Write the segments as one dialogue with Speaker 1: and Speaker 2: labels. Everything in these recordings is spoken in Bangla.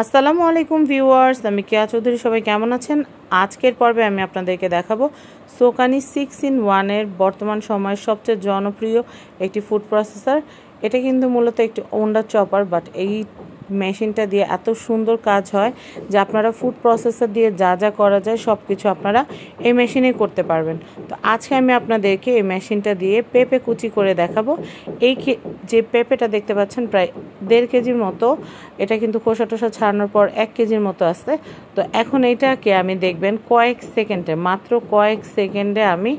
Speaker 1: আসসালামু আলাইকুম ভিউয়ার্স, আমি কেয়া চৌধুরী। সবাই কেমন আছেন? আজকের পর্বে আমি আপনাদেরকে দেখাবো সোকানি 6-in-1 বর্তমান সময়ের সবচেয়ে জনপ্রিয় একটি ফুড প্রসেসর। এটা কিন্তু মূলত একটি ওন্ডার চপার, বাট এই মেশিনটা দিয়ে এত সুন্দর কাজ হয় যে আপনারা ফুড প্রসেসর দিয়ে যা যা করা যায় সব কিছু আপনারা এই মেশিনে করতে পারবেন। তো আজকে আমি আপনাদেরকে এই মেশিনটা দিয়ে পেঁপে কুচি করে দেখাবো। এই যে পেঁপেটা দেখতে পাচ্ছেন প্রায় 1.5 কেজির মতো, এটা কিন্তু খোসা টোসা ছাড়ানোর পর 1 কেজির মতো আসছে। তো এখন এইটাকে আমি দেখবেন কয়েক সেকেন্ডে, মাত্র কয়েক সেকেন্ডে আমি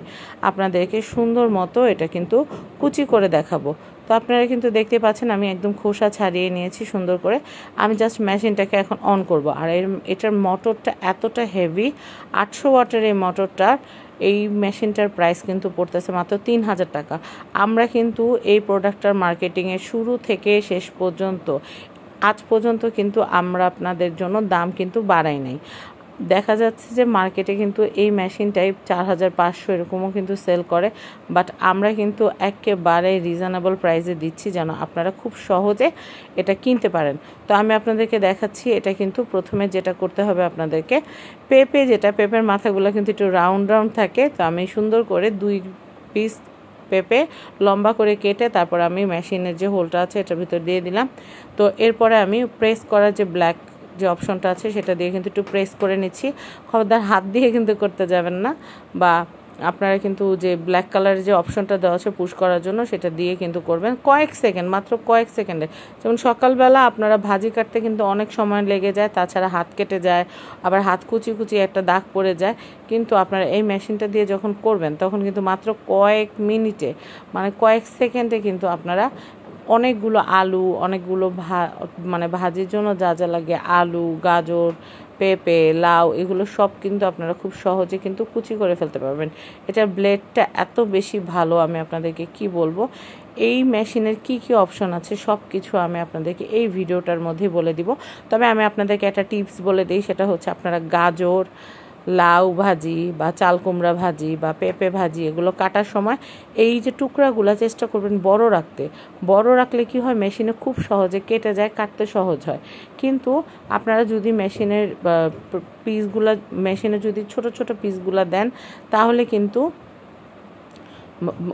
Speaker 1: আপনাদেরকে সুন্দর মতো এটা কিন্তু কুচি করে দেখাবো। তো আপনারা কিন্তু দেখতে পাচ্ছেন আমি একদম খোসা ছাড়িয়ে নিয়েছি সুন্দর করে। আমি জাস্ট মেশিনটাকে এখন অন করব। আর এটার মোটরটা এতটা হেভি, 800 ওয়াটের এই মোটরটার এই মেশিনটার প্রাইস কিন্তু পড়তেছে মাত্র 3000 টাকা। আমরা কিন্তু এই প্রোডাক্টটার মার্কেটিংয়ের শুরু থেকে শেষ পর্যন্ত আজ পর্যন্ত কিন্তু আমরা আপনাদের জন্য দাম কিন্তু বাড়াই নাই। দেখা যাচ্ছে যে মার্কেটে কিন্তু এই মেশিনটাই 4500 এরকমও কিন্তু সেল করে, বাট আমরা কিন্তু একেবারে রিজনেবল প্রাইসে দিচ্ছি যেন আপনারা খুব সহজে এটা কিনতে পারেন। তো আমি আপনাদেরকে দেখাচ্ছি। এটা কিন্তু প্রথমে যেটা করতে হবে আপনাদেরকে, পেঁপের মাথাগুলো কিন্তু একটু রাউন্ড রাউন্ড থাকে। তো আমি সুন্দর করে 2 পিস পেঁপে লম্বা করে কেটে তারপর আমি মেশিনের যে হোলটা আছে এটার ভিতর দিয়ে দিলাম। তো এরপরে আমি প্রেস করার যে ব্ল্যাক যে অপশনটা আছে সেটা দিয়ে কিন্তু একটু প্রেস করে নিচ্ছি। খবরদার হাত দিয়ে কিন্তু করতে যাবেন না, বা আপনারা কিন্তু যে ব্ল্যাক কালারের যে অপশনটা দেওয়া আছে পুশ করার জন্য সেটা দিয়ে কিন্তু করবেন কয়েক সেকেন্ড, মাত্র কয়েক সেকেন্ডে। যেমন সকালবেলা আপনারা ভাজি কাটতে কিন্তু অনেক সময় লেগে যায়, তাছাড়া হাত কেটে যায়, আবার হাত কুচি কুচি একটা দাগ পড়ে যায়। কিন্তু আপনারা এই মেশিনটা দিয়ে যখন করবেন তখন কিন্তু মাত্র কয়েক মিনিটে, মানে কয়েক সেকেন্ডে কিন্তু আপনারা অনেকগুলো আলু, অনেকগুলো ভাজির জন্য যা যা লাগে, আলু, গাজর, পেঁপে, লাউ, এগুলো সব কিন্তু আপনারা খুব সহজে কিন্তু কুচি করে ফেলতে পারবেন। এটার ব্লেডটা এত বেশি ভালো, আমি আপনাদেরকে কি বলবো। এই মেশিনের কি কি অপশন আছে সব কিছু আমি আপনাদেরকে এই ভিডিওটার মধ্যে বলে দিব। তবে আমি আপনাদেরকে একটা টিপস বলে দিই, সেটা হচ্ছে আপনারা গাজর, লাউ ভাজি বা চাল কুমড়া ভাজি বা পেঁপে ভাজি এগুলো কাটার সময় এই যে টুকরাগুলো চেষ্টা করবেন বড় রাখতে। বড় রাখলে কি হয়, মেশিনে খুব সহজে কেটে যায়, কাটতে সহজ হয়। কিন্তু আপনারা যদি মেশিনের পিসগুলো মেশিনে যদি ছোট ছোট পিসগুলো দেন তাহলে কিন্তু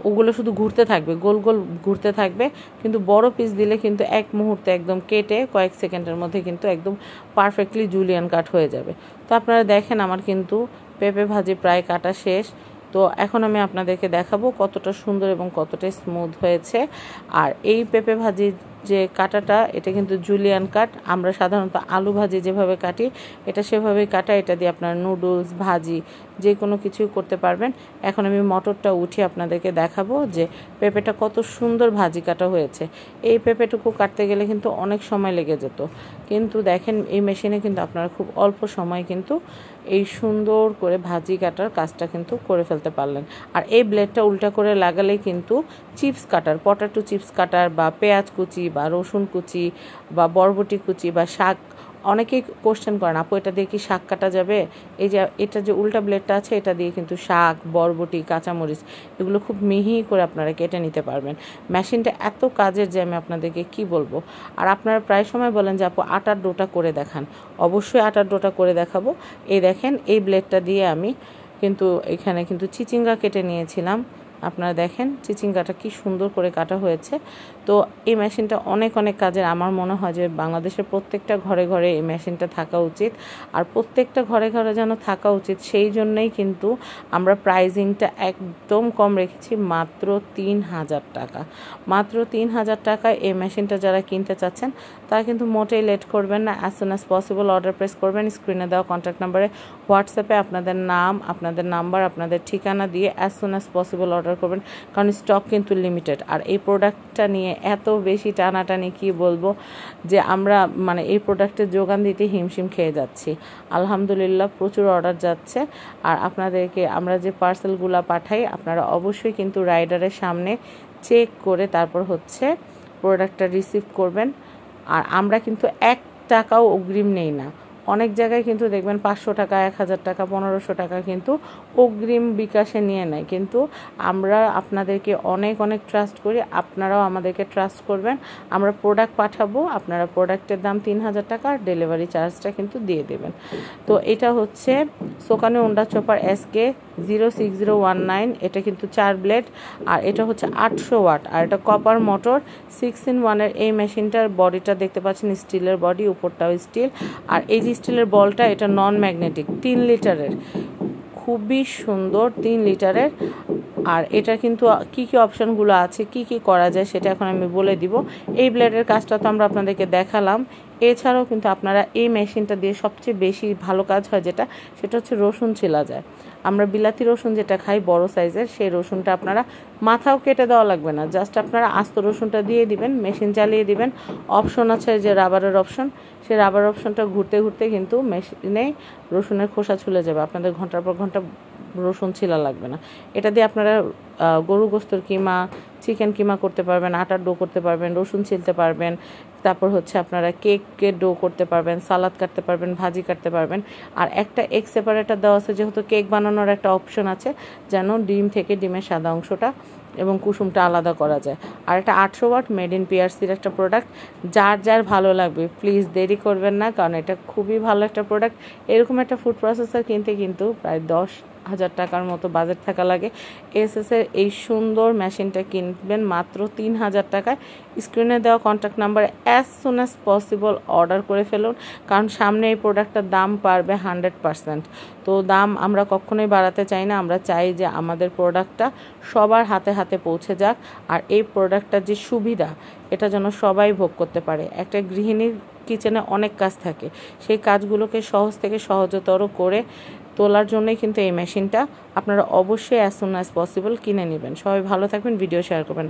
Speaker 1: ওগুলো শুধু ঘুরতে থাকবে, গোল গোল ঘুরতে থাকবে। কিন্তু বড় পিস দিলে কিন্তু এক মুহূর্তে একদম কেটে কয়েক সেকেন্ডের মধ্যে কিন্তু একদম পারফেক্টলি জুলিয়ান কাট হয়ে যাবে। তো আপনারা দেখেন আমার কিন্তু পেঁপে ভাজি প্রায় কাটা শেষ। তো এখন আমি আপনাদেরকে দেখাবো কতটা সুন্দর এবং কতটা স্মুথ হয়েছে। আর এই পেঁপে ভাজির যে কাটাটা, এটা কিন্তু জুলিয়ান কাট। আমরা সাধারণত আলু ভাজি যেভাবে কাটি এটা সেভাবেই কাটা। এটা দিয়ে আপনার নুডলস, ভাজি যে কোনো কিছুই করতে পারবেন। এখন আমি মটরটা উঠিয়ে আপনাদেরকে দেখাবো যে পেঁপেটা কত সুন্দর ভাজি কাটা হয়েছে। এই পেঁপেটুকু কাটতে গেলে কিন্তু অনেক সময় লেগে যেত, কিন্তু দেখেন এই মেশিনে কিন্তু আপনারা খুব অল্প সময় কিন্তু এই সুন্দর করে ভাজি কাটার কাজটা কিন্তু করে ফেলতে পারলেন। আর এই ব্লেডটা উল্টা করে লাগালেই কিন্তু চিপস কাটার, পটাটো চিপস কাটার বা পেঁয়াজ কুচি বা রসুন কুচি বা বরবটি কুচি বা শাক, অনেকেই কোশ্চেন করেন আপু এটা দিয়ে কি শাক কাটা যাবে? এই যে এটা যে উল্টা ব্লেডটা আছে এটা দিয়ে কিন্তু শাক, বরবটি, কাঁচামরিচ এগুলো খুব মিহি করে আপনারা কেটে নিতে পারবেন। মেশিনটা এত কাজের যে আমি আপনাদেরকে কি বলবো। আর আপনারা প্রায় সময় বলেন যে আপু আটার ডোটা করে দেখান। অবশ্যই আটার ডোটা করে দেখাবো। এই দেখেন এই ব্লেডটা দিয়ে আমি কিন্তু এখানে কিন্তু চিচিঙ্গা কেটে নিয়েছিলাম। আপনারা দেখেন চিচিঙ্গাটা কি সুন্দর করে কাটা হয়েছে। তো এই মেশিনটা অনেক অনেক কাজের। আমার মনে হয় যে বাংলাদেশের প্রত্যেকটা ঘরে ঘরে এই মেশিনটা থাকা উচিত, আর প্রত্যেকটা ঘরে ঘরে যেন থাকা উচিত সেই জন্যই কিন্তু আমরা প্রাইজিংটা একদম কম রেখেছি, মাত্র 3000 টাকা। মাত্র 3000 টাকায় এই মেশিনটা যারা কিনতে চাচ্ছেন তারা কিন্তু মোটেই লেট করবেন না, as soon as possible order press করবেন। স্ক্রিনে দেওয়া কন্ট্যাক্ট নাম্বারে হোয়াটসঅ্যাপে আপনাদের নাম, আপনাদের নাম্বার, আপনাদের ঠিকানা দিয়ে as soon as possible order করবেন, কারণ স্টক কিন্তু লিমিটেড। আর এই প্রোডাক্টটা নিয়ে এত বেশি টানাটানি কি বলবো যে আমরা এই প্রোডাক্টের যোগান দিতে হিমশিম খেয়ে যাচ্ছি। আলহামদুলিল্লাহ প্রচুর অর্ডার যাচ্ছে। আর আপনাদেরকে আমরা যে পার্সেলগুলো পাঠাই আপনারা অবশ্যই কিন্তু রাইডারের সামনে চেক করে তারপর হচ্ছে প্রোডাক্টটা রিসিভ করবেন। আর আমরা কিন্তু 1 টাকাও অগ্রিম নেই না, অনেক জায়গায় কিন্তু দেখবেন 500 টাকা, 1000 টাকা, 1500 টাকা কিন্তু অগ্রিম বিকাশে নিয়ে নেয়, কিন্তু আমরা আপনাদেরকে অনেক অনেক ট্রাস্ট করি, আপনারাও আমাদেরকে ট্রাস্ট করবেন। আমরা প্রোডাক্ট পাঠাবো, আপনারা প্রোডাক্টের দাম 3000 টাকা, আর ডেলিভারি চার্জটা কিন্তু দিয়ে দেবেন। তো এটা হচ্ছে সোকানি ওন্ডা চপার এসকে 06019, এটা কিন্তু 4 ব্লেড, আর এটা হচ্ছে 800 ওয়াট, আর এটা কপার মোটর 6-in-1 এই মেশিনটার বডিটা দেখতে পাচ্ছেন স্টিলের বডি, উপরটাও স্টিল, আর এই যে স্টিলের বলটা এটা নন ম্যাগনেটিক, 3 লিটারের, খুবই সুন্দর 3 লিটারের। আর এটা কিন্তু কি কি অপশনগুলো আছে, কি কি করা যায় সেটা এখন আমি বলে দিব। এই ব্লেডের কাজটা তো আমরা আপনাদেরকে দেখালাম, এছাড়াও কিন্তু আপনারা এই মেশিনটা দিয়ে সবচেয়ে বেশি ভালো কাজ হয় সেটা হচ্ছে রসুন ছিলা যায়। আমরা বিলাতি রসুন যেটা খাই বড় সাইজের, সেই রসুনটা আপনারা মাথাও কেটে দেওয়া লাগবে না, জাস্ট আপনারা আস্ত রসুনটা দিয়ে দিবেন, মেশিন চালিয়ে দিবেন। অপশন আছে যে রাবারের অপশন, সেই রাবার অপশনটা ঘুরতে ঘুরতে কিন্তু মেশিনে রসুনের খোসা ছুলে যাবে, আপনাদের ঘন্টার পর ঘন্টা রসুন ছিলা লাগবে না। এটা দিয়ে আপনারা গরু গোস্তর কিমা, চিকেন কিমা করতে পারবেন, আটার ডো করতে পারবেন, রসুন ছিলতে পারবেন, তারপর হচ্ছে আপনারা কেকের ডো করতে পারবেন, সালাদ কাটতে পারবেন, ভাজি কাটতে পারবেন। আর একটা এগ সেপারেটর দেওয়া আছে, যেহেতু কেক বানানোর একটা অপশন আছে, যেন ডিম থেকে ডিমের সাদা অংশটা এবং কুসুমটা আলাদা করা যায়। আর এটা 800 ওয়াট মেড ইন পিআরসির একটা প্রোডাক্ট, যার যার ভালো লাগবে প্লিজ দেরি করবেন না, কারণ এটা খুবই ভালো একটা প্রোডাক্ট। এরকম একটা ফুড প্রসেসর কিনতে কিন্তু প্রায় 10,000 টাকার মতো বাজেট থাকা লাগে। এসএসের এই সুন্দর মেশিনটা কিনবেন মাত্র 3000 টাকায়। স্ক্রিনে দেওয়া কন্ট্যাক্ট নাম্বারে as soon as possible order করে ফেলুন, কারণ সামনে এই প্রোডাক্টটার দাম বাড়বে 100%। তো দাম আমরা কখনোই বাড়াতে চাই না, আমরা চাই যে আমাদের প্রোডাক্টটা সবার হাতে হাতে পৌঁছে যাক, আর এই প্রোডাক্টটার যে সুবিধা এটা যেন সবাই ভোগ করতে পারে। একটা গৃহিণীর কিচেনে অনেক কাজ থাকে, সেই কাজগুলোকে সহজ থেকে সহজতর করে তোলার জন্যই কিন্তু এই মেশিনটা। আপনারা অবশ্যই অ্যাজ সুন অ্যাজ পসিবল কিনে নেবেন। সবাই ভালো থাকবেন, ভিডিও শেয়ার করবেন।